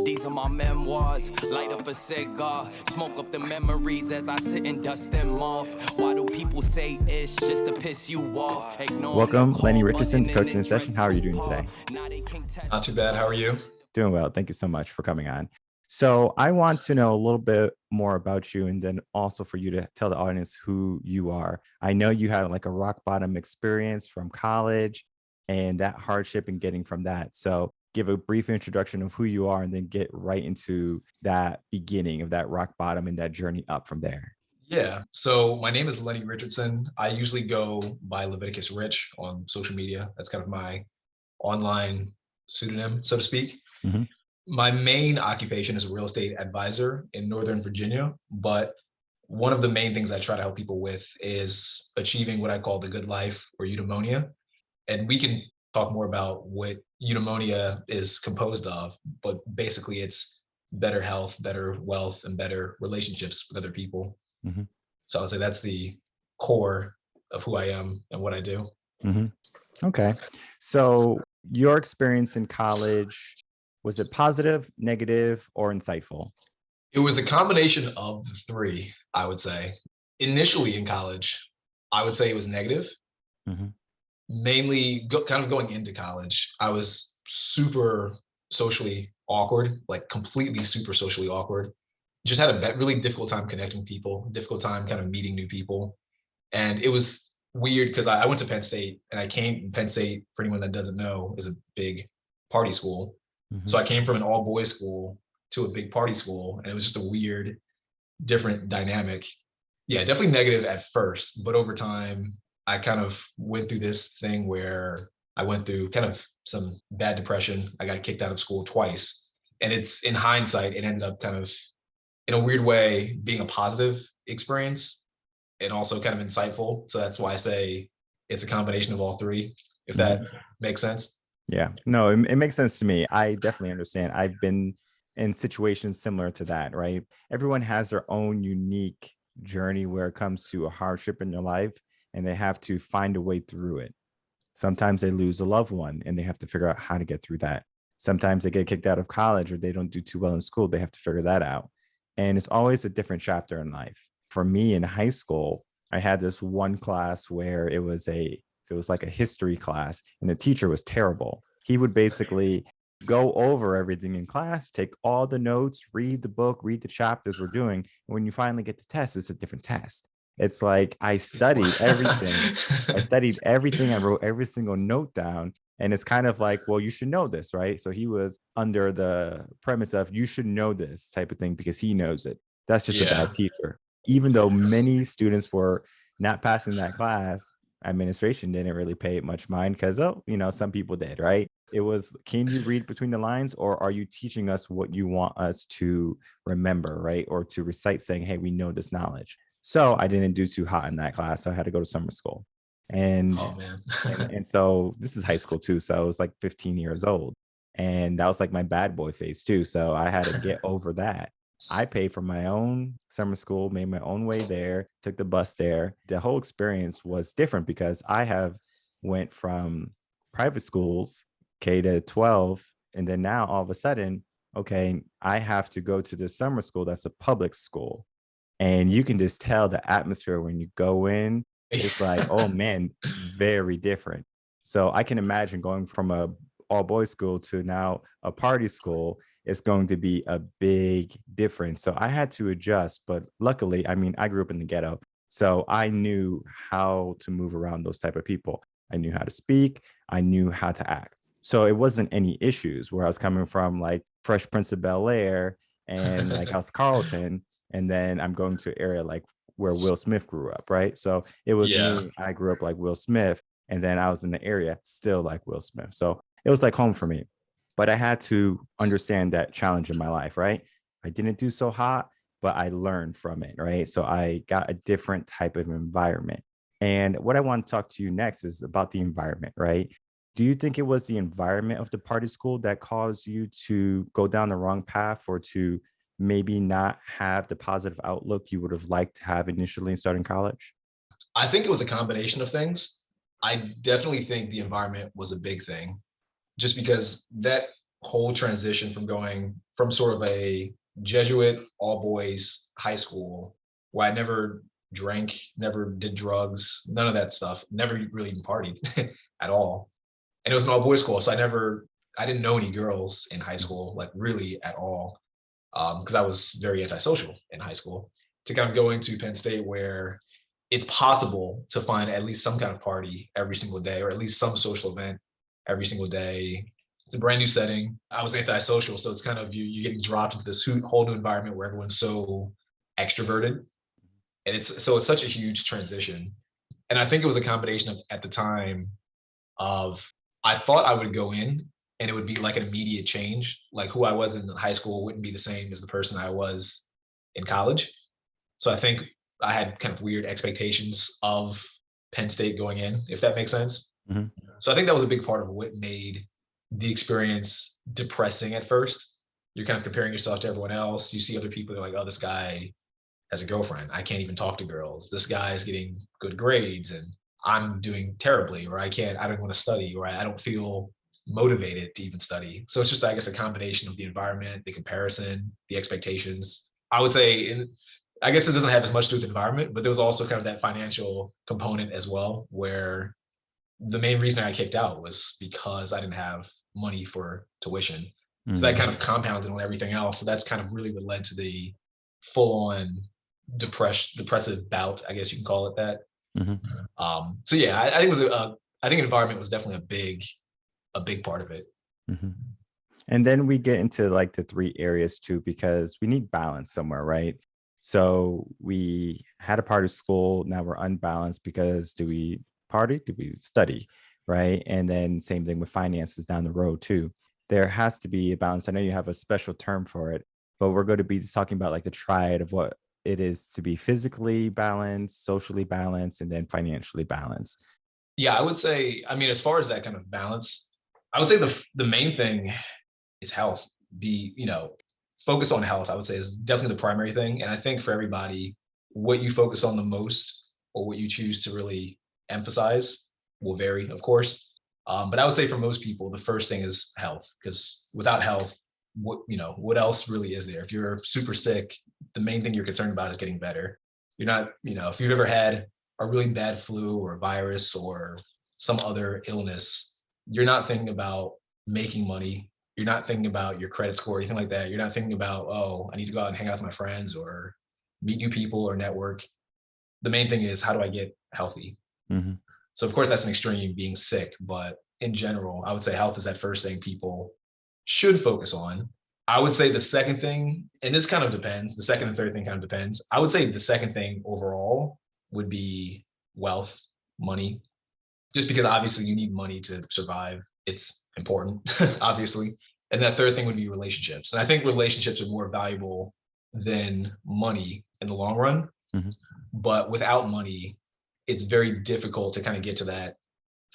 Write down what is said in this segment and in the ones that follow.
These are my memoirs. Light up a cigar, smoke up the memories as I sit and dust them off. Why do people say it's just to piss you off? Welcome, Lenny Richardson, to Coaching in Session. How are you doing today? Not too bad. How are you? Doing well. Thank you so much for coming on. So I want to know a little bit more about you, and then also for you to tell the audience who you are. I know you had like a rock bottom experience from college and that hardship and getting from that. So give a brief introduction of who you are and then get right into that beginning of that rock bottom and that journey up from there. Yeah. So my name is Lenny Richardson. I usually go by Leviticus Rich on social media. That's kind of my online pseudonym, so to speak. Mhm. My main occupation is a real estate advisor in Northern Virginia, but one of the main things I try to help people with is achieving what I call the good life or eudaimonia. And we can talk more about what eudaimonia is composed of, but basically it's better health, better wealth, and better relationships with other people. Mhm. So I would say that's the core of who I am and what I do. Mhm. Okay. So your experience in college, was it positive, negative, or insightful? It was a combination of the three, I would say. Initially in college, I would say it was negative. Mhm. Mainly kind of going into college, I was super socially awkward, like completely super socially awkward. Just had a really difficult time connecting people, difficult time kind of meeting new people. And it was weird because I went to Penn State, and Penn State, for anyone that doesn't know, is a big party school. So Mhm. I came from an all boys school to a big party school, and it was just a weird, different dynamic. Yeah, definitely negative at first, but over time, I kind of went through this thing where I went through kind of some bad depression. I got kicked out of school twice. And it's in hindsight, it ended up kind of, in a weird way, being a positive experience and also kind of insightful. So that's why I say it's a combination of all three, if that Mhm. makes sense. Yeah, no, it makes sense to me. I definitely understand. I've been in situations similar to that, right? Everyone has their own unique journey where it comes to a hardship in their life, and they have to find a way through it. Sometimes they lose a loved one and they have to figure out how to get through that. Sometimes they get kicked out of college or they don't do too well in school. They have to figure that out. And it's always a different chapter in life. For me in high school, I had this one class where it was like a history class and the teacher was terrible. He would basically go over everything in class, take all the notes, read the book, read the chapters we're doing. And when you finally get the test, it's a different test. It's like I studied everything. I studied everything. I wrote every single note down. And it's kind of like, well, you should know this, right? So he was under the premise of you should know this type of thing because he knows it. That's just a Yeah. bad teacher. Even though many students were not passing that class, administration didn't really pay it much mind because, oh, some people did, right? It was, can you read between the lines or are you teaching us what you want us to remember, right? Or to recite saying, hey, we know this knowledge. So I didn't do too hot in that class. So I had to go to summer school. And Oh man. and so this is high school too. So I was like 15 years old. And that was like my bad boy phase too. So I had to get over that. I paid for my own summer school, made my own way there, took the bus there. The whole experience was different because I have went from private schools, K to 12, and then now all of a sudden, okay, I have to go to this summer school that's a public school. And you can just tell the atmosphere when you go in, it's like, oh man, very different. So I can imagine going from a all boys school to now a party school, it's going to be a big difference. So I had to adjust, but luckily, I mean, I grew up in the ghetto, so I knew how to move around those type of people. I knew how to speak, I knew how to act. So it wasn't any issues where I was coming from like Fresh Prince of Bel Air and like House Carlton, and then I'm going to an area like where Will Smith grew up, right? So it was Yeah. me. I grew up like Will Smith, and then I was in the area still like Will Smith. So it was like home for me. But I had to understand that challenge in my life, right? I didn't do so hot, but I learned from it, right? So I got a different type of environment. And what I want to talk to you next is about the environment, right? Do you think it was the environment of the party school that caused you to go down the wrong path or to maybe not have the positive outlook you would have liked to have initially in starting college? I think it was a combination of things. I definitely think the environment was a big thing, just because that whole transition from going from sort of a Jesuit all boys high school where I never drank, never did drugs, none of that stuff, never really even partied at all. And it was an all boys school. So I didn't know any girls in high school, like really at all. Because I was very antisocial in high school, to kind of go into Penn State where it's possible to find at least some kind of party every single day, or at least some social event every single day. It's a brand new setting. I was antisocial, so it's kind of you getting dropped into this whole new environment where everyone's so extroverted, and it's such a huge transition. And I think it was a combination of, at the time, of I thought I would go in and it would be like an immediate change. Like who I was in high school wouldn't be the same as the person I was in college. So I think I had kind of weird expectations of Penn State going in, if that makes sense. Mhm. So I think that was a big part of what made the experience depressing at first. You're kind of comparing yourself to everyone else. You see other people, they're like, oh, this guy has a girlfriend. I can't even talk to girls. This guy is getting good grades and I'm doing terribly, or I don't want to study, or I don't feel motivated to even study. So it's just, I guess, a combination of the environment, the comparison, the expectations. I would say, I guess it doesn't have as much to do with the environment, but there was also kind of that financial component as well, where the main reason I kicked out was because I didn't have money for tuition. So that kind of compounded on everything else. So that's kind of really what led to the full-on depressive bout, I guess you can call it that. So yeah, I think I think environment was definitely a big part of it. And then we get into like the 3 areas too, because we need balance somewhere, right? So we had a part of school, now we're unbalanced because do we party? Do we study? Right. And then same thing with finances down the road too. There has to be a balance. I know you have a special term for it, but we're going to be just talking about like the triad of what it is to be physically balanced, socially balanced, and then financially balanced. Yeah, I would say, I mean, as far as that kind of balance, I would say the main thing is health. Focus on health, I would say, is definitely the primary thing. And I think for everybody, what you focus on the most or what you choose to really emphasize will vary, of course. But I would say for most people, the first thing is health, because without health, what else really is there? If you're super sick, the main thing you're concerned about is getting better. You're not, if you've ever had a really bad flu or a virus or some other illness, you're not thinking about making money. You're not thinking about your credit score or anything like that. You're not thinking about, oh, I need to go out and hang out with my friends or meet new people or network. The main thing is, how do I get healthy? So of course that's an extreme, being sick, but in general, I would say health is that first thing people should focus on. I would say the second thing, and this kind of depends, the second and third thing kind of depends. I would say the second thing overall would be wealth, money, just because obviously you need money to survive. It's important, obviously. And that third thing would be relationships. And I think relationships are more valuable than money in the long run. But without money, it's very difficult to kind of get to that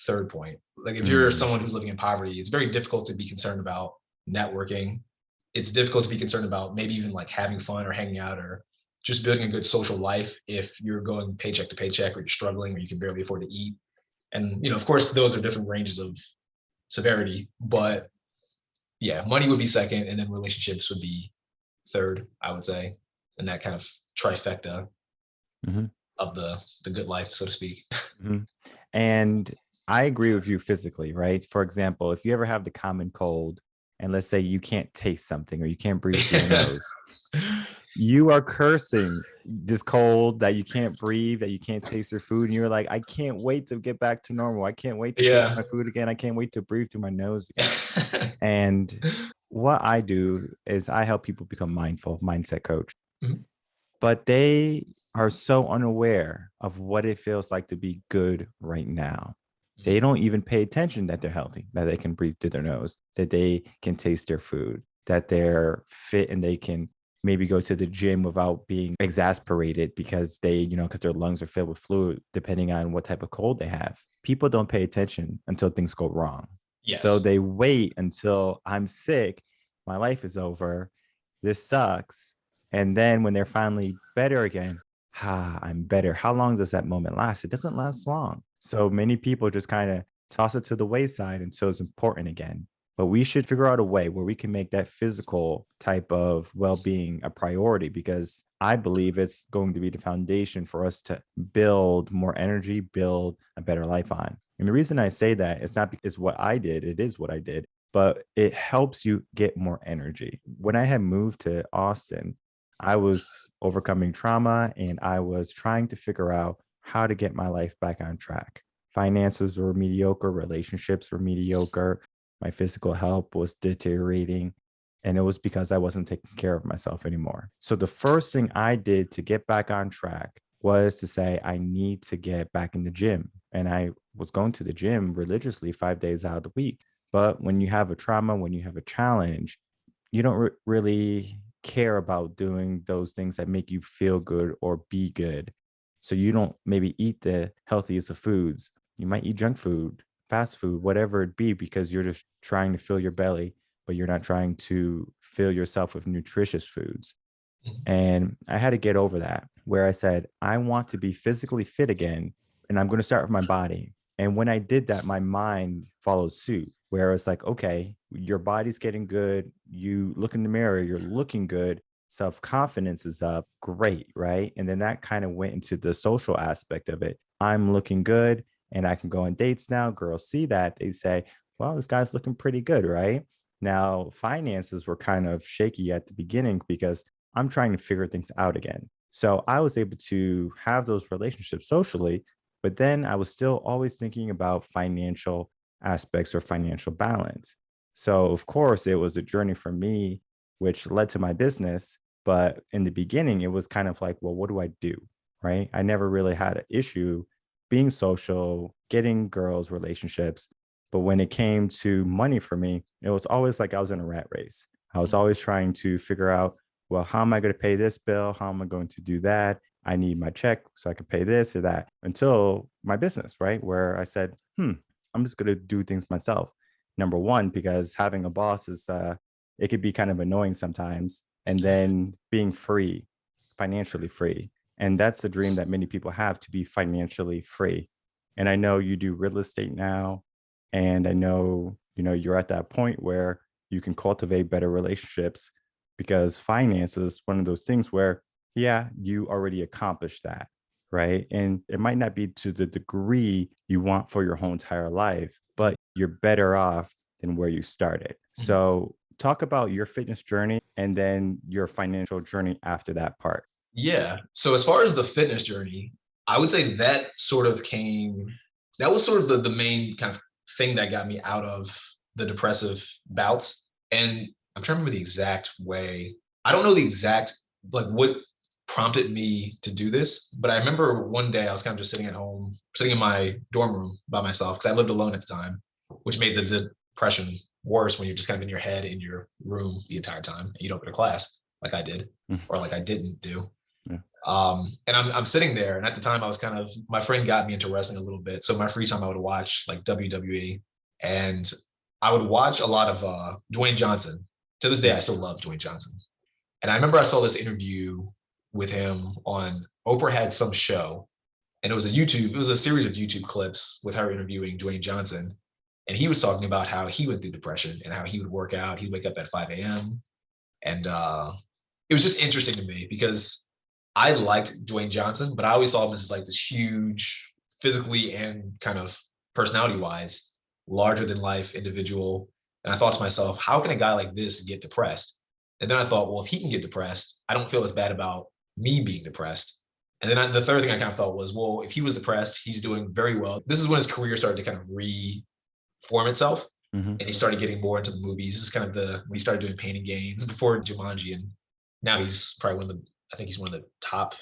third point. Like if you're someone who's living in poverty, it's very difficult to be concerned about networking. It's difficult to be concerned about maybe even like having fun or hanging out or just building a good social life if you're going paycheck to paycheck or you're struggling or you can barely afford to eat. And, of course, those are different ranges of severity, but yeah, money would be second and then relationships would be third, I would say, and that kind of trifecta of the good life, so to speak. And I agree with you physically, right? For example, if you ever have the common cold and let's say you can't taste something or you can't breathe through your nose, you are cursing this cold that you can't breathe, that you can't taste your food. And you're like, I can't wait to get back to normal. I can't wait to taste my food again. I can't wait to breathe through my nose again. And what I do is I help people become mindful, mindset coach. But they are so unaware of what it feels like to be good right now. They don't even pay attention that they're healthy, that they can breathe through their nose, that they can taste their food, that they're fit and they can maybe go to the gym without being exasperated because because their lungs are filled with fluid, depending on what type of cold they have. People don't pay attention until things go wrong. Yes. So they wait until I'm sick, my life is over, this sucks. And then when they're finally better again, I'm better. How long does that moment last? It doesn't last long. So many people just kind of toss it to the wayside until it's important again. but we should figure out a way where we can make that physical type of well-being a priority, because I believe it's going to be the foundation for us to build more energy, build a better life on. And the reason I say that is not because what I did, it is what I did, but it helps you get more energy. When I had moved to Austin, I was overcoming trauma and I was trying to figure out how to get my life back on track. Finances were mediocre, relationships were mediocre, my physical health was deteriorating, and it was because I wasn't taking care of myself anymore. So the first thing I did to get back on track was to say, I need to get back in the gym. And I was going to the gym religiously 5 days out of the week. But when you have a trauma, when you have a challenge, you don't really care about doing those things that make you feel good or be good. So you don't maybe eat the healthiest of foods. You might eat junk food, fast food, whatever it be, because you're just trying to fill your belly, but you're not trying to fill yourself with nutritious foods. And I had to get over that, where I said, I want to be physically fit again, and I'm going to start with my body. And when I did that, my mind followed suit, where it's like, okay, your body's getting good. You look in the mirror, you're looking good. Self-confidence is up. Great. Right. And then that kind of went into the social aspect of it. I'm looking good and I can go on dates now. Girls see that. They say, well, this guy's looking pretty good. Right. Now, finances were kind of shaky at the beginning because I'm trying to figure things out again. So I was able to have those relationships socially, but then I was still always thinking about financial aspects or financial balance. So, of course, it was a journey for me, which led to my business. But in the beginning, it was kind of like, well, what do I do? Right. I never really had an issue being social, getting girls' relationships. But when it came to money for me, it was always like I was in a rat race. I was always trying to figure out, well, how am I going to pay this bill? How am I going to do that? I need my check so I can pay this or that, until my business, right? Where I said, I'm just going to do things myself. Number one, because having a boss is, it could be kind of annoying sometimes. And then being free, financially free. And that's a dream that many people have, to be financially free. And I know you do real estate now. And I know, you're at that point where you can cultivate better relationships, because finance is one of those things where, yeah, you already accomplished that, right? And it might not be to the degree you want for your whole entire life, but you're better off than where you started. So talk about your fitness journey and then your financial journey after that part. Yeah. So as far as the fitness journey, I would say that was sort of the main kind of thing that got me out of the depressive bouts. And I'm trying to remember the exact way. I don't know the exact, like, what prompted me to do this, but I remember one day I was kind of just sitting at home, sitting in my dorm room by myself, because I lived alone at the time, which made the depression worse when you're just kind of in your head in your room the entire time and you don't go to class like I did, or like I didn't do. Yeah. And I'm sitting there, and at the time I was my friend got me into wrestling a little bit. So my free time I would watch like WWE, and I would watch a lot of Dwayne Johnson. To this day, I still love Dwayne Johnson. And I remember I saw this interview with him on Oprah had some show, and it was a series of YouTube clips with her interviewing Dwayne Johnson. And he was talking about how he went through depression and how he would work out. He'd wake up at 5 a.m. And it was just interesting to me because I liked Dwayne Johnson, but I always saw him as like this huge, physically and kind of personality wise, larger than life individual. And I thought to myself, how can a guy like this get depressed? And then I thought, well, if he can get depressed, I don't feel as bad about me being depressed. And then the third thing I kind of thought was, well, if he was depressed, he's doing very well. This is when his career started to kind of reform itself. And he started getting more into the movies. This is kind of when he started doing Painting Games before Jumanji. And now he's probably I think he's one of the top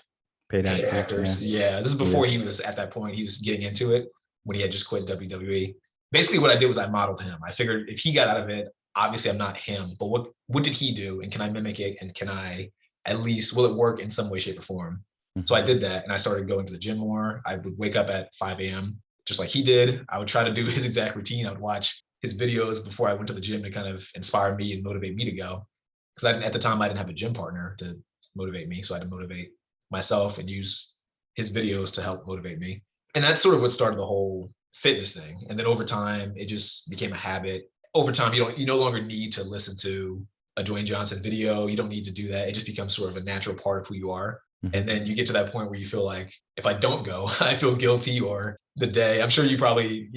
Paid actors. Yeah, this is before he was at that point. He was getting into it when he had just quit WWE. Basically, what I did was I modeled him. I figured if he got out of it, obviously I'm not him, but what did he do? And can I mimic it? And can I will it work in some way, shape, or form? So I did that, and I started going to the gym more. I would wake up at 5 a.m. just like he did. I would try to do his exact routine. I would watch his videos before I went to the gym to kind of inspire me and motivate me to go. Because at the time I didn't have a gym partner to motivate me, so I had to motivate myself and use his videos to help motivate me. And that's sort of what started the whole fitness thing. And then over time, it just became a habit. over time, you no longer need to listen to a Dwayne Johnson video. You don't need to do that. It just becomes sort of a natural part of who you are. And then you get to that point where you feel like, if I don't go, I feel guilty, or the day. I'm sure you probably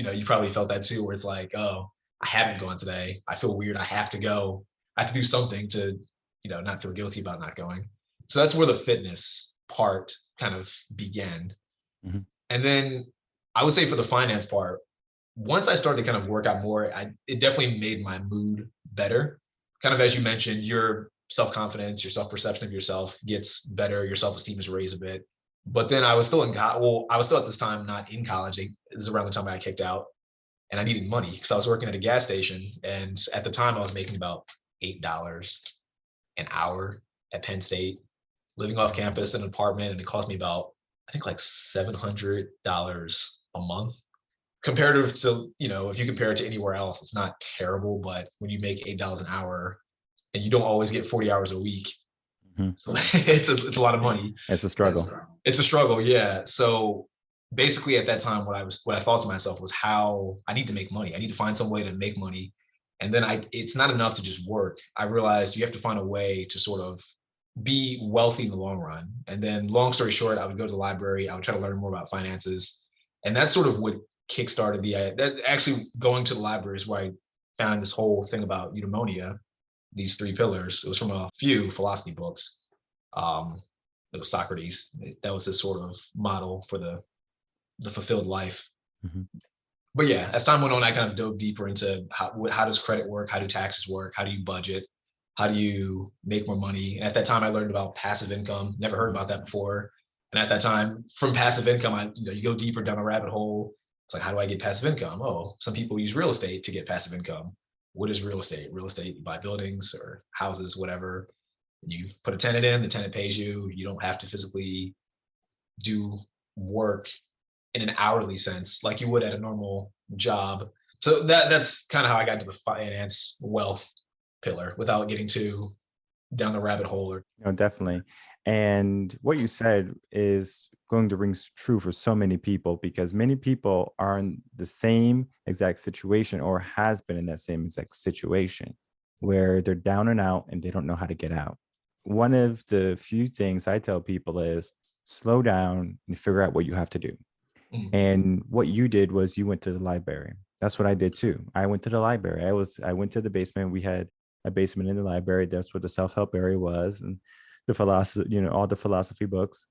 felt that too, where it's like, oh, I haven't gone today. I feel weird. I have to go. I have to do something to, not feel guilty about not going. So that's where the fitness part kind of began. Mhm. And then I would say for the finance part, once I started to kind of work out more, it definitely made my mood better. Kind of as you mentioned, your self-confidence, your self-perception of yourself gets better, your self-esteem is raised a bit. But then I was still I was still at this time not in college. This is around the time I got kicked out, and I needed money because I was working at a gas station, and at the time I was making about $8 an hour at Penn State, living off campus in an apartment, and it cost me about, I think, like $700 a month. Comparative to, if you compare it to anywhere else, it's not terrible, but when you make $8 an hour and you don't always get 40 hours a week, Mhm. so it's a lot of money. It's a struggle. It's a struggle, yeah. So basically at that time, what I thought to myself was, how I need to make money. I need to find some way to make money. And then it's not enough to just work. I realized you have to find a way to sort of be wealthy in the long run. And then, long story short, I would go to the library, I would try to learn more about finances. And that's sort of what kickstarted that actually going to the library is where I found this whole thing about eudaimonia, these three pillars. It was from a few philosophy books. Um, it was Socrates. That was his sort of model for the fulfilled life. Mhm. But yeah, as time went on, I kind of dove deeper into how does credit work? How do taxes work? How do you budget? How do you make more money? And at that time, I learned about passive income. Never heard about that before. And at that time, from passive income, you go deeper down the rabbit hole. It's like, how do I get passive income? Oh, some people use real estate to get passive income. What is real estate? Real estate, you buy buildings or houses, whatever. You put a tenant in, the tenant pays you. You don't have to physically do work in an hourly sense like you would at a normal job. So that's kind of how I got into the finance wealth pillar without getting too down the rabbit hole. Or No, definitely. And what you said is going to ring true for so many people, because many people are in the same exact situation, or has been in that same exact situation, where they're down and out and they don't know how to get out. One of the few things I tell people is slow down and figure out what you have to do. Mm, And what you did was you went to the library. That's what I did too. I went to the library. I went to the basement. We had a basement in the library. That's where the self-help area was, and the philosophy, all the philosophy books.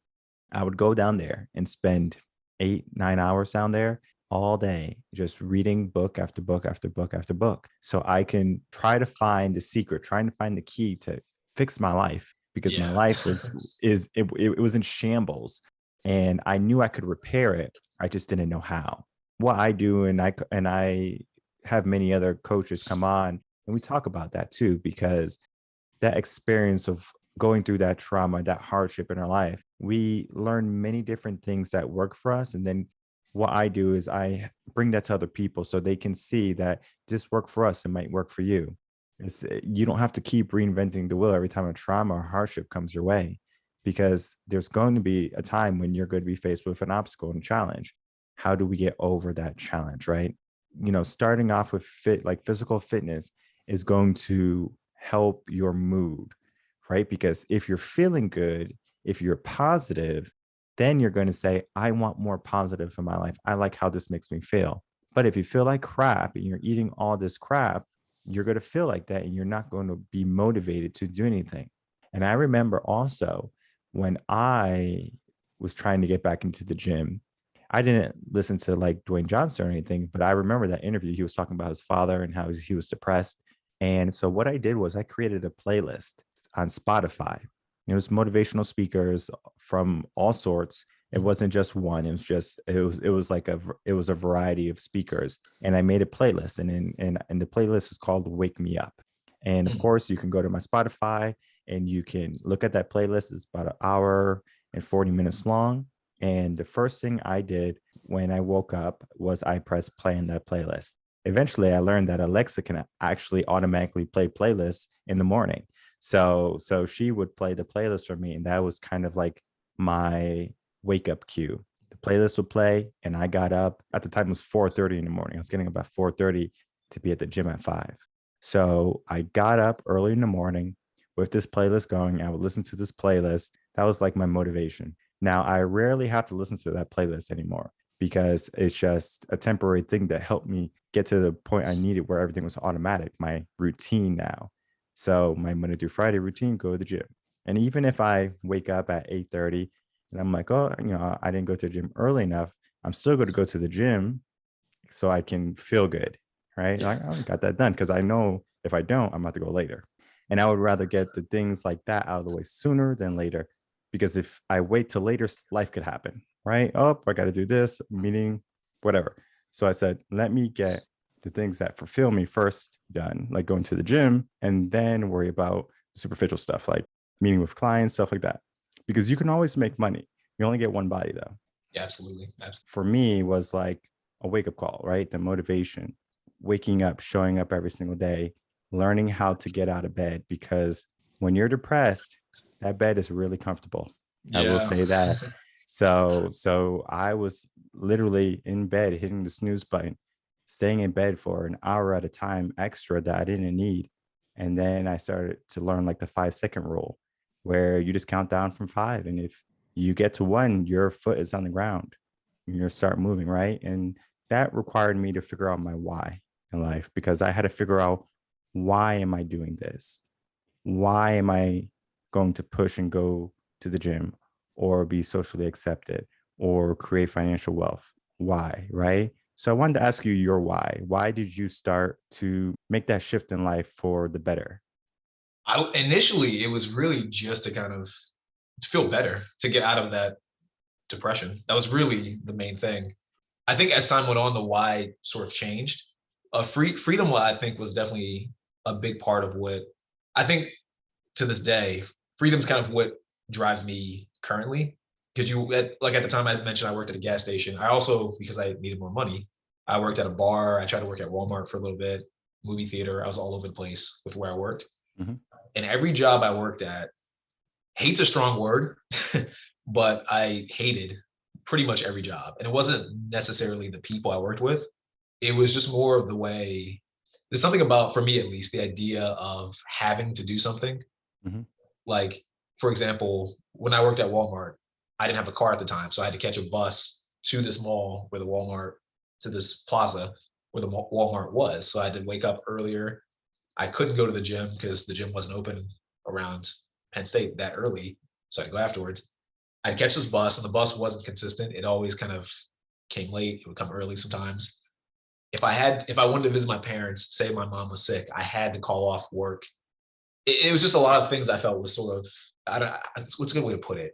I would go down there and spend 8, 9 hours down there all day, just reading book after book after book after book. So I can try to find the secret, trying to find the key to fix my life, because my yeah. life it was in shambles, and I knew I could repair it. I just didn't know how. What I do, and I have many other coaches come on, and we talk about that too, because that experience of going through that trauma, that hardship in our life, we learn many different things that work for us. And then what I do is I bring that to other people so they can see that this worked for us, it might work for you. You don't have to keep reinventing the wheel every time a trauma or hardship comes your way, because there's going to be a time when you're going to be faced with an obstacle and challenge. How do we get over that challenge, right? Starting off with physical fitness is going to help your mood, right? Because if you're feeling good, if you're positive, then you're going to say, I want more positive in my life. I like how this makes me feel. But if you feel like crap and you're eating all this crap, you're going to feel like that, and you're not going to be motivated to do anything. And I remember also when I was trying to get back into the gym, I didn't listen to like Dwayne Johnson or anything, but I remember that interview. He was talking about his father and how he was depressed. And so what I did was I created a playlist on Spotify. It was motivational speakers from all sorts. It wasn't just one. It was a variety of speakers. And I made a playlist, and the playlist is called Wake Me Up. And of Mm, course, you can go to my Spotify and you can look at that playlist. It's about an hour and 40 minutes long. And the first thing I did when I woke up was I pressed play on that playlist. Eventually, I learned that Alexa can actually automatically play playlists in the morning. So she would play the playlist for me, and that was kind of like my wake up cue. The playlist would play, and I got up. At the time, it was 4:30 in the morning. I was getting up at 4:30, to be at the gym at 5. So I got up early in the morning with this playlist going. I would listen to this playlist. That was like my motivation. Now, I rarely have to listen to that playlist anymore because it's just a temporary thing that helped me get to the point I needed where everything was automatic, my routine now. So my Monday through Friday routine, go to the gym. And even if I wake up at 8:30 and I'm like, oh, I didn't go to the gym early enough, I'm still going to go to the gym so I can feel good, right? Like, I got that done because I know if I don't, I'm about to go later. And I would rather get the things like that out of the way sooner than later, because if I wait till later, life could happen, right? Oh, I got to do this meeting, whatever. So I said, let me get the things that fulfill me first done, like going to the gym, and then worry about superficial stuff like meeting with clients, stuff like that. Because you can always make money. You only get one body though. Yeah, absolutely. Absolutely. For me, was like a wake-up call, right? The motivation, waking up, showing up every single day, learning how to get out of bed, because when you're depressed, that bed is really comfortable. I will say that. So I was literally in bed, hitting the snooze button, staying in bed for an hour at a time extra that I didn't need. And then I started to learn like the 5-second rule, where you just count down from 5. And if you get to 1, your foot is on the ground and you start moving, right? And that required me to figure out my why in life, because I had to figure out, why am I doing this? Why am I going to push and go to the gym or be socially accepted or create financial wealth? Why, right? So I wanted to ask you your why. Why did you start to make that shift in life for the better? Initially, it was really just to kind of feel better, to get out of that depression. That was really the main thing. I think as time went on, the why sort of changed. Freedom, I think, was definitely a big part of what I think to this day. Freedom's kind of what drives me currently. Because at the time I mentioned, I worked at a gas station. I also, because I needed more money, I worked at a bar. I tried to work at Walmart for a little bit, movie theater. I was all over the place with where I worked. Mhm. And every job I worked at, hate's a strong word, but I hated pretty much every job. And it wasn't necessarily the people I worked with. It was just more of the way, there's something about, for me at least, the idea of having to do something. Mhm. Like, for example, when I worked at Walmart, I didn't have a car at the time. So I had to catch a bus to this mall where the Walmart, to this plaza where the Walmart was. So I had to wake up earlier. I couldn't go to the gym because the gym wasn't open around Penn State that early. So I'd go afterwards. I'd catch this bus, and the bus wasn't consistent. It always kind of came late. It would come early sometimes. If I wanted to visit my parents, say my mom was sick, I had to call off work. It was just a lot of things I felt was sort of, what's a good way to put it?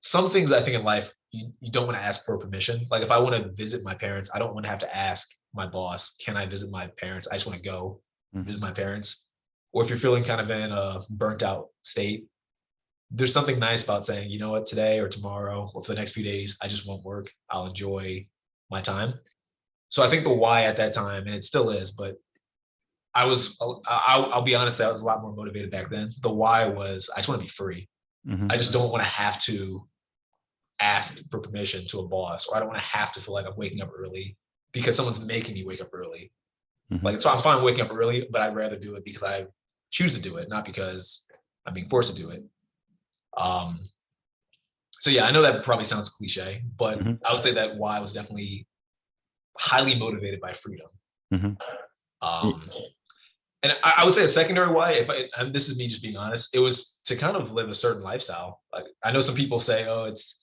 Some things I think in life, you don't want to ask for permission. Like if I want to visit my parents, I don't want to have to ask my boss, can I visit my parents? I just want to go visit my parents. Or if you're feeling kind of in a burnt out state, there's something nice about saying, you know what, today or tomorrow or for the next few days, I just won't work. I'll enjoy my time. So I think the why at that time, and it still is, but I'll be honest, I was a lot more motivated back then. The why was, I just want to be free. Mhm. I just don't want to have to ask for permission to a boss, or I don't want to have to feel like I'm waking up early because someone's making me wake up early. Mhm. Like, so I'm fine waking up early, but I'd rather do it because I choose to do it, not because I'm being forced to do it. Um, so yeah, I know that probably sounds cliche, but Mhm. I would say that why was definitely highly motivated by freedom. Mhm. Um, and I would say a secondary why, and this is me just being honest, it was to kind of live a certain lifestyle. Like I know some people say, oh, it's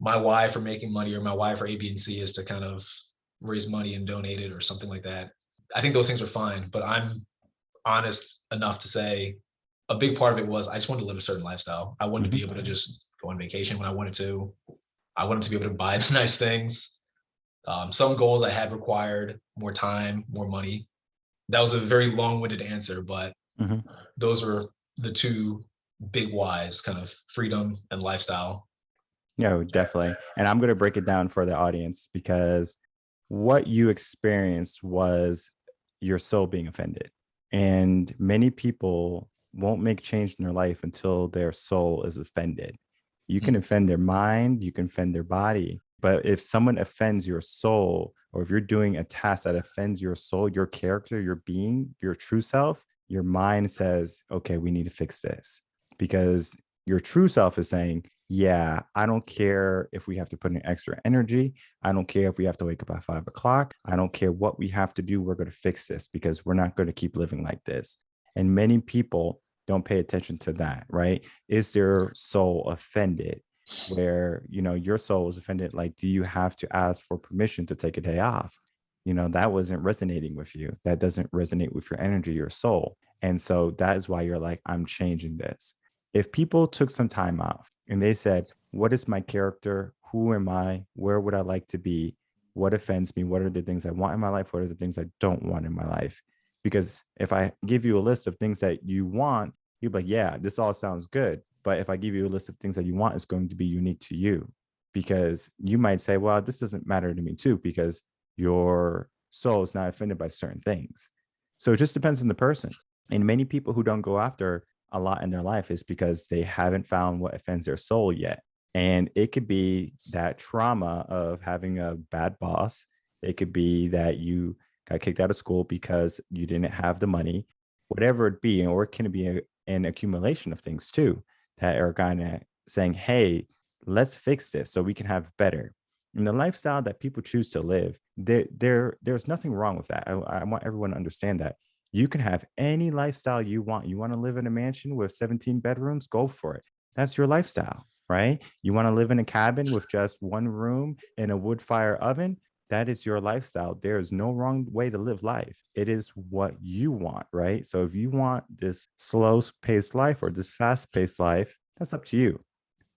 my why for making money or my why for A, B, and C is to kind of raise money and donate it or something like that. I think those things are fine, but I'm honest enough to say a big part of it was I just wanted to live a certain lifestyle. I wanted to be able to just go on vacation when I wanted to. I wanted to be able to buy nice things. Some goals I had required more time, more money. That was a very long-winded answer, but Mhm. those were the two big whys, kind of freedom and lifestyle. No, definitely. And I'm going to break it down for the audience, because what you experienced was your soul being offended. And many people won't make change in their life until their soul is offended. You can offend their mind, you can offend their body. But if someone offends your soul, or if you're doing a task that offends your soul, your character, your being, your true self, your mind says, okay, we need to fix this. Because your true self is saying, yeah, I don't care if we have to put in extra energy. I don't care if we have to wake up at 5 o'clock. I don't care what we have to do. We're going to fix this because we're not going to keep living like this. And many people don't pay attention to that, right? Is their soul offended? Where, your soul is offended. Like, do you have to ask for permission to take a day off? That wasn't resonating with you. That doesn't resonate with your energy, your soul. And so that is why you're like, I'm changing this. If people took some time off and they said, what is my character? Who am I? Where would I like to be? What offends me? What are the things I want in my life? What are the things I don't want in my life? Because if I give you a list of things that you want, you're like, yeah, this all sounds good. But if I give you a list of things that you want, it's going to be unique to you, because you might say, well, this doesn't matter to me too, because your soul is not offended by certain things. So it just depends on the person. And many people who don't go after a lot in their life is because they haven't found what offends their soul yet. And it could be that trauma of having a bad boss. It could be that you got kicked out of school because you didn't have the money, whatever it be. Or it can be an accumulation of things too that are kind of saying, hey, let's fix this so we can have better. And the lifestyle that people choose to live, there's nothing wrong with that. I want everyone to understand that. You can have any lifestyle you want. You want to live in a mansion with 17 bedrooms? Go for it. That's your lifestyle, right? You want to live in a cabin with just one room and a wood fire oven? That is your lifestyle. There is no wrong way to live life. It is what you want, right? So if you want this slow paced life or this fast paced life, that's up to you.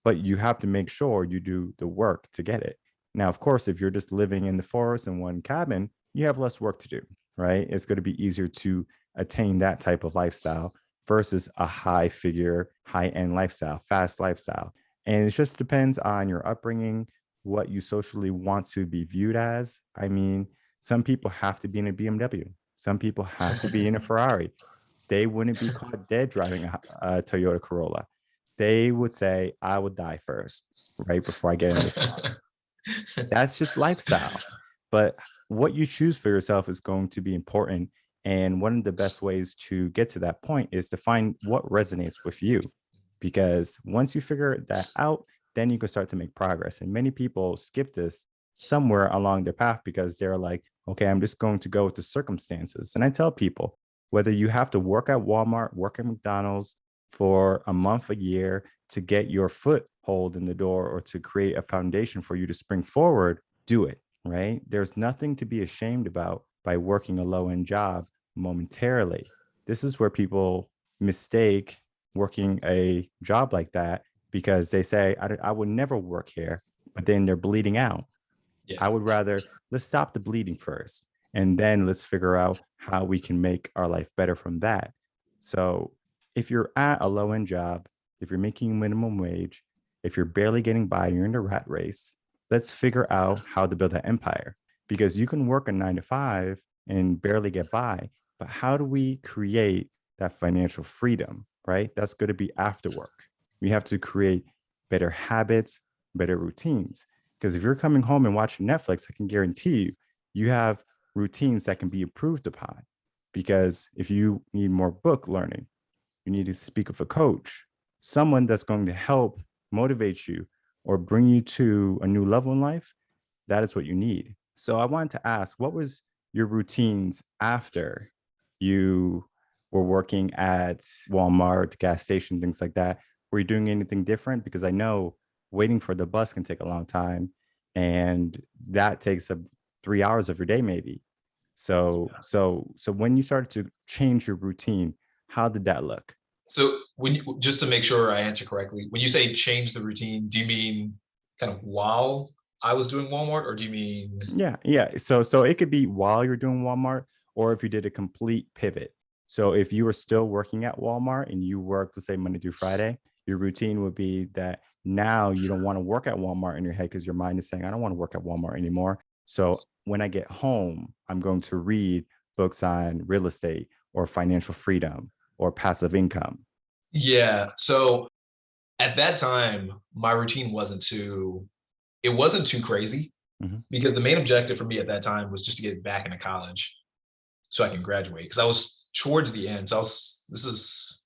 But you have to make sure you do the work to get it. Now, of course, if you're just living in the forest in one cabin, you have less work to do, right? It's going to be easier to attain that type of lifestyle versus a high figure, high end lifestyle, fast lifestyle. And it just depends on your upbringing, what you socially want to be viewed as. I mean, some people have to be in a BMW. Some people have to be in a Ferrari. They wouldn't be caught dead driving a Toyota Corolla. They would say, I would die first, right before I get in this car. That's just lifestyle. But what you choose for yourself is going to be important. And one of the best ways to get to that point is to find what resonates with you. Because once you figure that out, then you can start to make progress. And many people skip this somewhere along their path because they're like, okay, I'm just going to go with the circumstances. And I tell people, whether you have to work at Walmart, work at McDonald's for a month, a year to get your foothold in the door or to create a foundation for you to spring forward, do it, right? There's nothing to be ashamed about by working a low-end job momentarily. This is where people mistake working a job like that because they say, I would never work here, but then they're bleeding out. Yeah. I would rather, let's stop the bleeding first, and then let's figure out how we can make our life better from that. So if you're at a low-end job, if you're making minimum wage, if you're barely getting by, you're in the rat race, let's figure out how to build an empire. Because you can work a 9 to 5 and barely get by, but how do we create that financial freedom, right? That's going to be after work. We have to create better habits, better routines. Because if you're coming home and watching Netflix, I can guarantee you, you have routines that can be improved upon. Because if you need more book learning, you need to speak with a coach, someone that's going to help motivate you or bring you to a new level in life. That is what you need. So I wanted to ask, what was your routines after you were working at Walmart, gas station, things like that? Were you doing anything different? Because I know waiting for the bus can take a long time, and that takes up 3 hours of your day, maybe. So when you started to change your routine, how did that look? So just to make sure I answer correctly, when you say change the routine, do you mean kind of while I was doing Walmart, or do you mean? Yeah. So it could be while you're doing Walmart, or if you did a complete pivot. So if you were still working at Walmart and you worked, let's say Monday through Friday, your routine would be that now you don't want to work at Walmart in your head because your mind is saying, I don't want to work at Walmart anymore. So when I get home, I'm going to read books on real estate or financial freedom or passive income. Yeah. So at that time, my routine wasn't too crazy. because the main objective for me at that time was just to get back into college so I can graduate. Because I was towards the end. So this is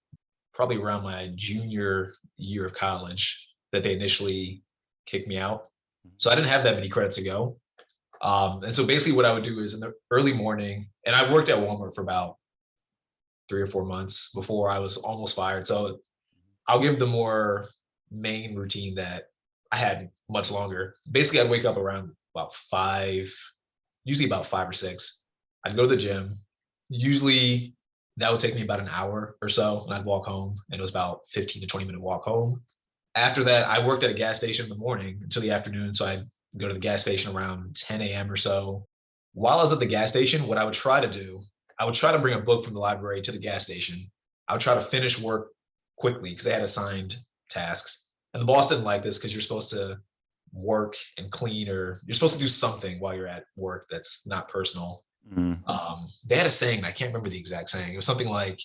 probably around my junior year of college that they initially kicked me out. So I didn't have that many credits to go. And so basically what I would do is in the early morning, and I worked at Walmart for about 3 or 4 months before I was almost fired. So I'll give the more main routine that I had much longer. Basically, I'd wake up around about 5, usually about 5 or 6. I'd go to the gym. Usually that would take me about an hour or so, and I'd walk home, and it was about 15 to 20-minute walk home. After that, I worked at a gas station in the morning until the afternoon. So I'd go to the gas station around 10 a.m. or so. While I was at the gas station, what I would try to do, I would try to bring a book from the library to the gas station. I would try to finish work quickly because they had assigned tasks. And the boss didn't like this because you're supposed to work and clean, or you're supposed to do something while you're at work that's not personal. They had a saying, I can't remember the exact saying. It was something like,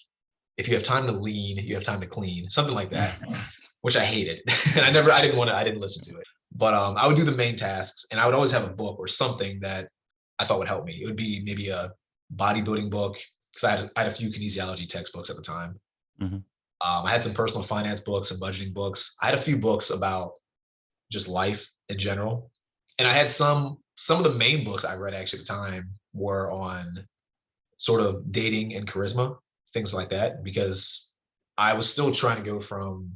if you have time to lean, you have time to clean, something like that, which I hated. And I didn't listen to it. But I would do the main tasks, and I would always have a book or something that I thought would help me. It would be maybe a bodybuilding book, because I had a few kinesiology textbooks at the time. I had some personal finance books and budgeting books. I had a few books about just life in general. And I had some of the main books I read actually at the time were on sort of dating and charisma, things like that, because I was still trying to go from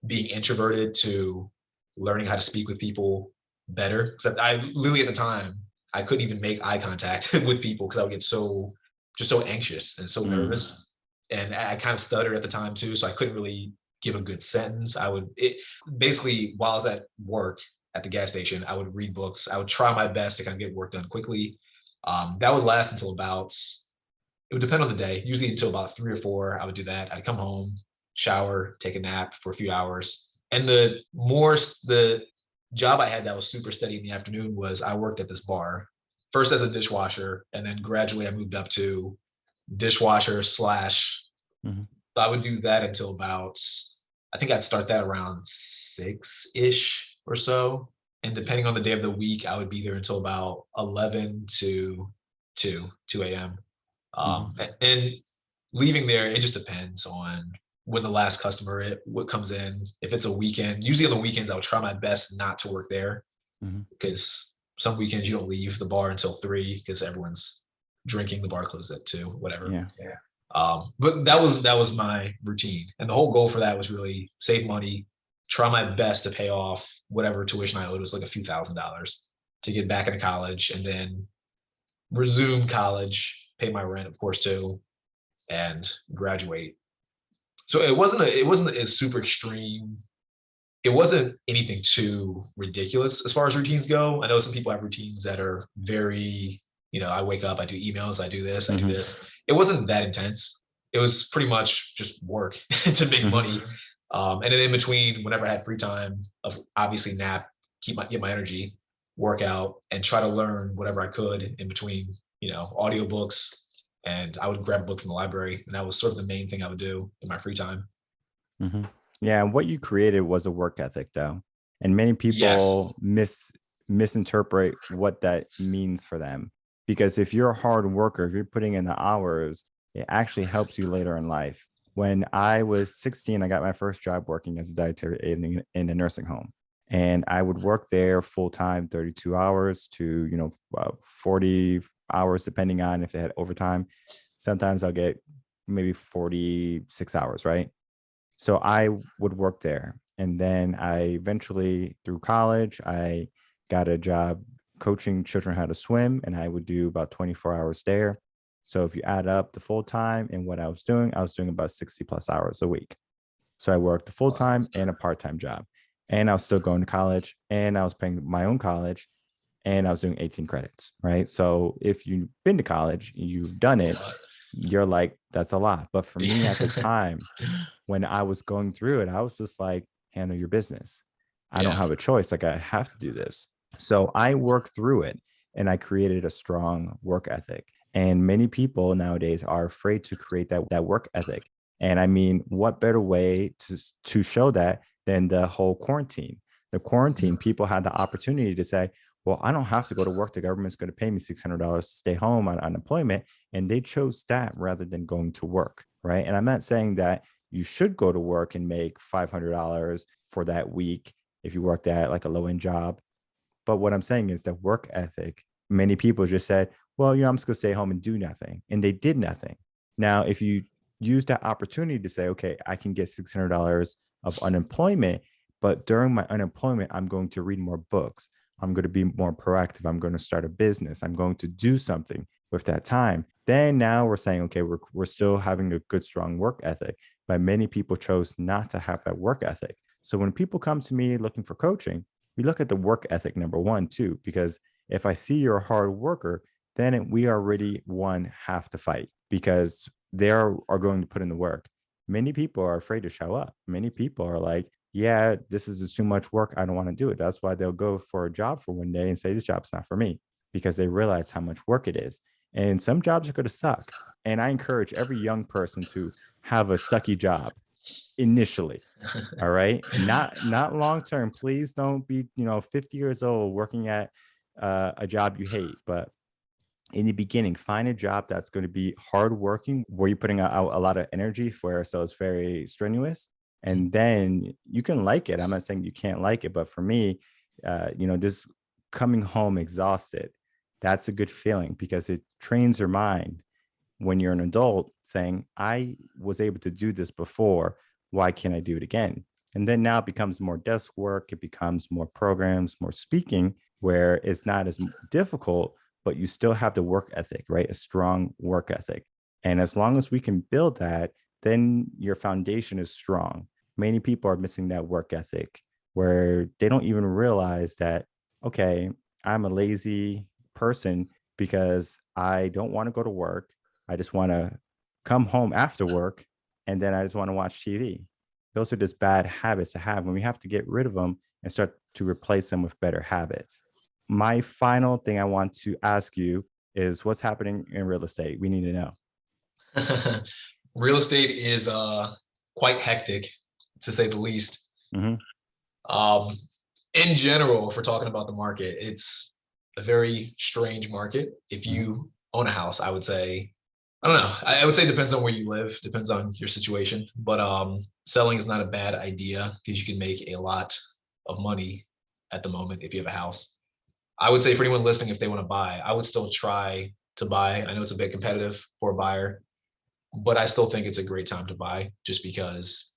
being introverted to learning how to speak with people better. Except I literally at the time, I couldn't even make eye contact with people because I would get so anxious and so nervous. And I kind of stuttered at the time too, so I couldn't really give a good sentence. Basically, while I was at work at the gas station, I would read books. I would try my best to kind of get work done quickly. That would last until it would depend on the day, usually until about 3 or 4. I would do that. I'd come home, shower, take a nap for a few hours. And the job I had that was super steady in the afternoon was I worked at this bar, first as a dishwasher, and then gradually I moved up to dishwasher slash. So I would do that until about, I think I'd start that around 6-ish or so. And depending on the day of the week, I would be there until about 11 to 2 a.m. And leaving there, it just depends on when the last customer what comes in. If it's a weekend, usually on the weekends, I would try my best not to work there, because some weekends you don't leave the bar until 3 because everyone's drinking. The bar closes at 2, whatever. But that was my routine, and the whole goal for that was really save money, try my best to pay off whatever tuition I owed. It was like a few $1,000s to get back into college, and then resume college, pay my rent, of course, too, and graduate. So it wasn't a super extreme. It wasn't anything too ridiculous as far as routines go. I know some people have routines that are very, I wake up, I do emails, I do this, I do this. It wasn't that intense. It was pretty much just work to make money. And then in between, whenever I had free time, obviously nap, get my energy, work out, and try to learn whatever I could in between, audiobooks. And I would grab a book from the library, and that was sort of the main thing I would do in my free time. Yeah, and what you created was a work ethic, though, and many people misinterpret what that means for them. Because if you're a hard worker, if you're putting in the hours, it actually helps you later in life. When I was 16, I got my first job working as a dietary aide in a nursing home, and I would work there full time, 32 hours to 40 hours, depending on if they had overtime. Sometimes I'll get maybe 46 hours, right? So I would work there. And then I eventually, through college, I got a job coaching children how to swim, and I would do about 24 hours there. So if you add up the full time and what I was doing about 60 plus hours a week. So I worked a full time and a part-time job, and I was still going to college, and I was paying my own college, and I was doing 18 credits, right? So if you've been to college, you've done it, you're like, that's a lot. But for me at the time, when I was going through it, I was just like, handle your business. I don't have a choice. Like, I have to do this. So I worked through it, and I created a strong work ethic. And many people nowadays are afraid to create that work ethic. And I mean, what better way to show that than the whole quarantine? The quarantine, people had the opportunity to say, well, I don't have to go to work. The government's going to pay me $600 to stay home on unemployment. And they chose that rather than going to work, right? And I'm not saying that you should go to work and make $500 for that week if you worked at like a low end job. But what I'm saying is that work ethic, many people just said, well, I'm just going to stay home and do nothing. And they did nothing. Now, if you use that opportunity to say, okay, I can get $600 of unemployment, but during my unemployment, I'm going to read more books. I'm going to be more proactive. I'm going to start a business. I'm going to do something with that time. Then now we're saying, okay, we're still having a good, strong work ethic, but many people chose not to have that work ethic. So when people come to me looking for coaching, we look at the work ethic number one too, because if I see you're a hard worker, then we already have to fight because they are going to put in the work. Many people are afraid to show up. Many people are like, yeah, this is just too much work. I don't want to do it. That's why they'll go for a job for one day and say, this job's not for me, because they realize how much work it is. And some jobs are going to suck. And I encourage every young person to have a sucky job initially. All right. Not long term. Please don't be, 50 years old working at a job you hate. But in the beginning, find a job that's going to be hardworking, where you're putting out a lot of energy for, so it's very strenuous. And then you can like it. I'm not saying you can't like it, but for me, just coming home exhausted, that's a good feeling because it trains your mind when you're an adult saying, I was able to do this before. Why can't I do it again? And then now it becomes more desk work. It becomes more programs, more speaking, where it's not as difficult, but you still have the work ethic, right? A strong work ethic. And as long as we can build that, then your foundation is strong. Many people are missing that work ethic where they don't even realize that, okay, I'm a lazy person because I don't want to go to work. I just want to come home after work and then I just want to watch TV. Those are just bad habits to have, and we have to get rid of them and start to replace them with better habits. My final thing I want to ask you is what's happening in real estate? We need to know. Real estate is quite hectic, to say the least. Mm-hmm. In general, if we're talking about the market, it's a very strange market. If you own a house, I would say, I don't know. I would say it depends on where you live, depends on your situation. But selling is not a bad idea because you can make a lot of money at the moment if you have a house. I would say for anyone listening, if they want to buy, I would still try to buy. I know it's a bit competitive for a buyer, but I still think it's a great time to buy just because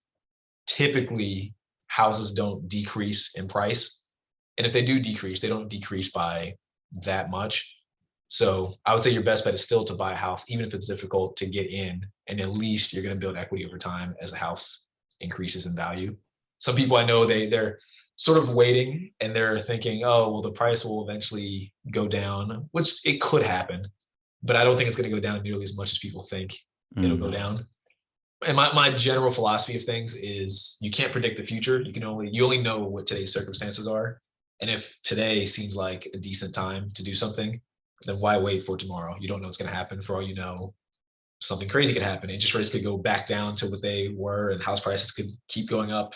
typically houses don't decrease in price. And if they do decrease, they don't decrease by that much. So I would say your best bet is still to buy a house, even if it's difficult to get in, and at least you're going to build equity over time as the house increases in value. Some people I know, they're sort of waiting and they're thinking, oh, well, the price will eventually go down, which it could happen, but I don't think it's going to go down nearly as much as people think it'll go down. And my general philosophy of things is you can't predict the future. You only know what today's circumstances are. And if today seems like a decent time to do something, then why wait for tomorrow? You don't know what's going to happen. For all you know, something crazy could happen. Interest rates could go back down to what they were, and house prices could keep going up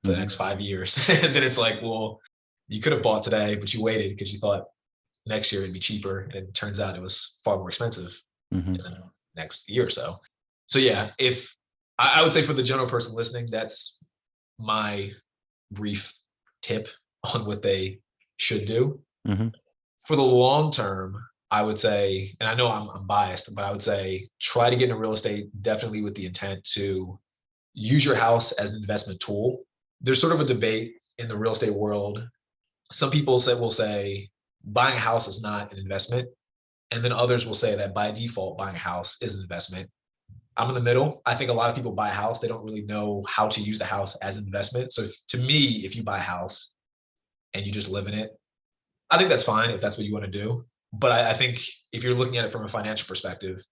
for the next 5 years. And then it's like, well, you could have bought today, but you waited because you thought next year it'd be cheaper. And it turns out it was far more expensive in the next year or so. So yeah, if I would say for the general person listening, that's my brief tip on what they should do. For the long term, I would say, and I know I'm biased, but I would say try to get into real estate definitely with the intent to use your house as an investment tool. There's sort of a debate in the real estate world. Some people will say buying a house is not an investment. And then others will say that by default, buying a house is an investment. I'm in the middle. I think a lot of people buy a house. They don't really know how to use the house as an investment. So to me, if you buy a house and you just live in it, I think that's fine if that's what you want to do. But I think if you're looking at it from a financial perspective,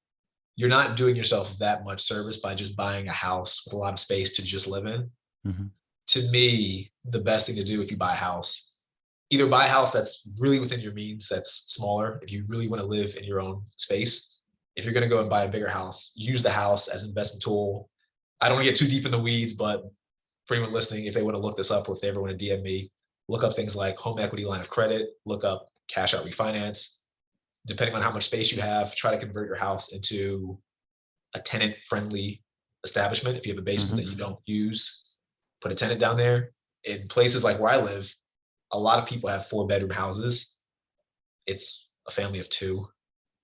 you're not doing yourself that much service by just buying a house with a lot of space to just live in. To me, the best thing to do if you buy a house, either buy a house that's really within your means, that's smaller, if you really want to live in your own space. If you're going to go and buy a bigger house, use the house as an investment tool. I don't want to get too deep in the weeds, but for anyone listening, if they want to look this up or if they ever want to DM me, look up things like home equity line of credit, look up cash out refinance. Depending on how much space you have, try to convert your house into a tenant friendly establishment. If you have a basement that you don't use, put a tenant down there. In places like where I live, a lot of people have 4-bedroom houses. It's a family of 2.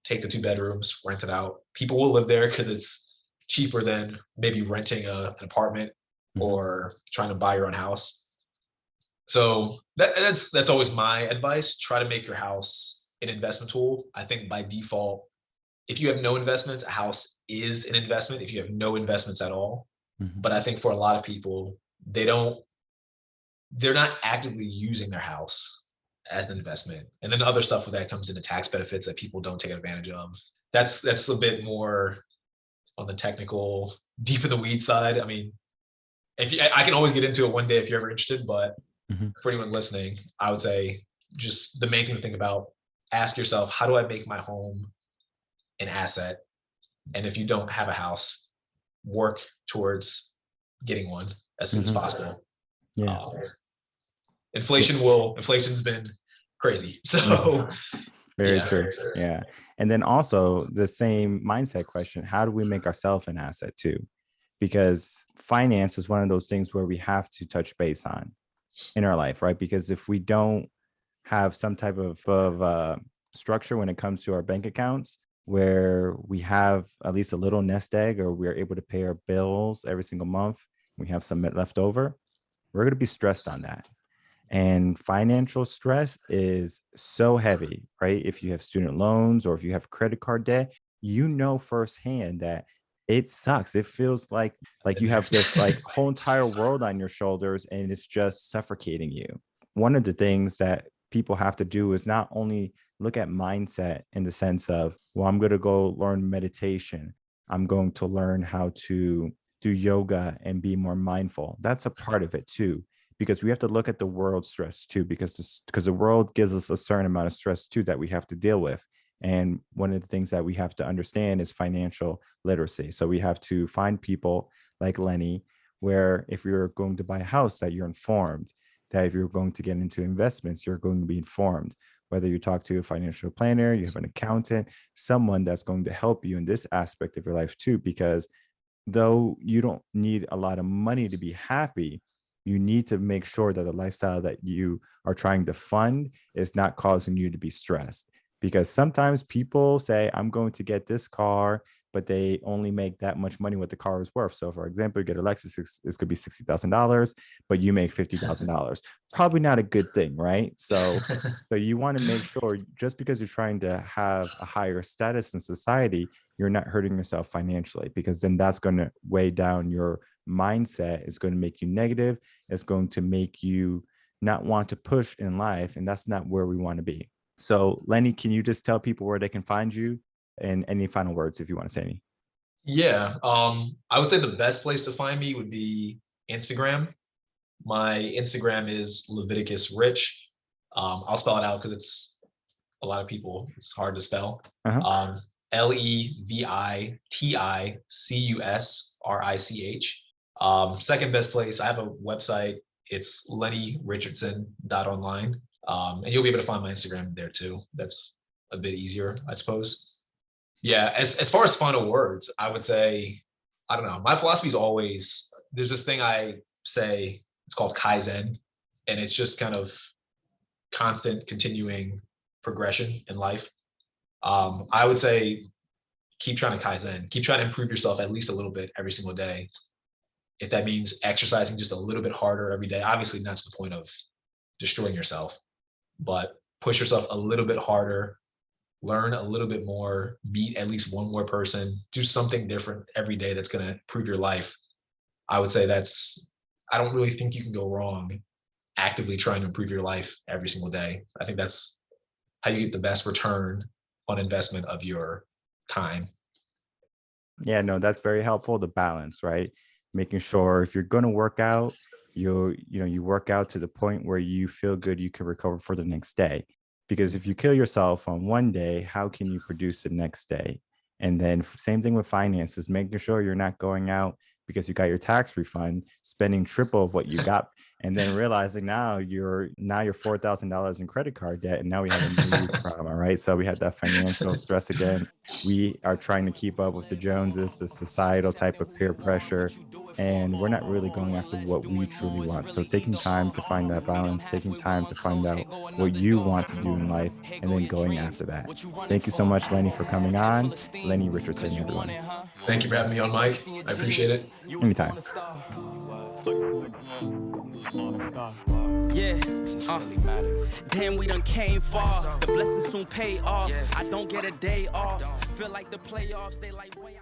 Take the 2 bedrooms, rent it out. People will live there because it's cheaper than maybe renting an apartment or trying to buy your own house. So that's always my advice. Try to make your house an investment tool. I think by default, if you have no investments, a house is an investment if you have no investments at all. But I think for a lot of people, they're not actively using their house as an investment. And then other stuff with that comes into tax benefits that people don't take advantage of. That's a bit more on the technical, deep in the weed side. I mean, I can always get into it one day if you're ever interested, but for anyone listening, I would say just the main thing to think about, ask yourself, how do I make my home an asset? And if you don't have a house, work towards getting one as soon as possible. Yeah. Inflation's been crazy. So very true. Yeah. And then also the same mindset question, how do we make ourselves an asset too? Because finance is one of those things where we have to touch base on in our life, right? Because if we don't have some type of structure when it comes to our bank accounts, where we have at least a little nest egg, or we're able to pay our bills every single month, we have some left over, we're going to be stressed on that. And financial stress is so heavy, right? If you have student loans or if you have credit card debt, you know firsthand that it sucks. It feels like you have this like whole entire world on your shoulders and it's just suffocating you. One of the things that people have to do is not only look at mindset in the sense of, well, I'm going to go learn meditation. I'm going to learn how to do yoga and be more mindful. That's a part of it too, because we have to look at the world stress too, because the world gives us a certain amount of stress too that we have to deal with. And one of the things that we have to understand is financial literacy. So we have to find people like Lenny, where if you're going to buy a house, that you're informed, that if you're going to get into investments, you're going to be informed. Whether you talk to a financial planner, you have an accountant, someone that's going to help you in this aspect of your life too, because though you don't need a lot of money to be happy, you need to make sure that the lifestyle that you are trying to fund is not causing you to be stressed. Because sometimes people say, I'm going to get this car, but they only make that much money what the car is worth. So for example, you get a Lexus, it's going to be $60,000, but you make $50,000. Probably not a good thing, right? So you want to make sure just because you're trying to have a higher status in society, you're not hurting yourself financially, because then that's going to weigh down your mindset. It's going to make you negative. It's going to make you not want to push in life. And that's not where we want to be. So Lenny, can you just tell people where they can find you, and any final words if you want to say any? Yeah, I would say the best place to find me would be Instagram. My Instagram is Leviticus Rich. I'll spell it out because it's a lot of people, it's hard to spell. LEVITICUSRICH. Second best place, I have a website. It's lennyrichandson.online. And you'll be able to find my Instagram there too. That's a bit easier, I suppose. Yeah, as far as final words, I would say, I don't know. My philosophy is always, there's this thing I say, it's called Kaizen, and it's just kind of constant, continuing progression in life. I would say, keep trying to Kaizen, keep trying to improve yourself at least a little bit every single day. If that means exercising just a little bit harder every day, obviously not to the point of destroying yourself, but push yourself a little bit harder, learn a little bit more, meet at least one more person, do something different every day that's going to improve your life. I would say I don't really think you can go wrong actively trying to improve your life every single day. I think that's how you get the best return on investment of your time. Yeah, no, that's very helpful. The balance, right? Making sure if you're going to work out, you work out to the point where you feel good, you can recover for the next day. Because if you kill yourself on one day, how can you produce the next day? And then same thing with finances, making sure you're not going out because you got your tax refund, spending triple of what you got. And then realizing now you're $4,000 in credit card debt, and now we have a new problem, right? So we had that financial stress again. We are trying to keep up with the Joneses, the societal type of peer pressure, and we're not really going after what we truly want. So taking time to find that balance, taking time to find out what you want to do in life, and then going after that. Thank you so much, Lenny, for coming on. Lenny Richardson, everyone. Thank you for having me on, Mike. I appreciate it. Anytime. Yeah, damn, we done came far. The blessings soon pay off. I don't get a day off. Feel like the playoffs, they like way out.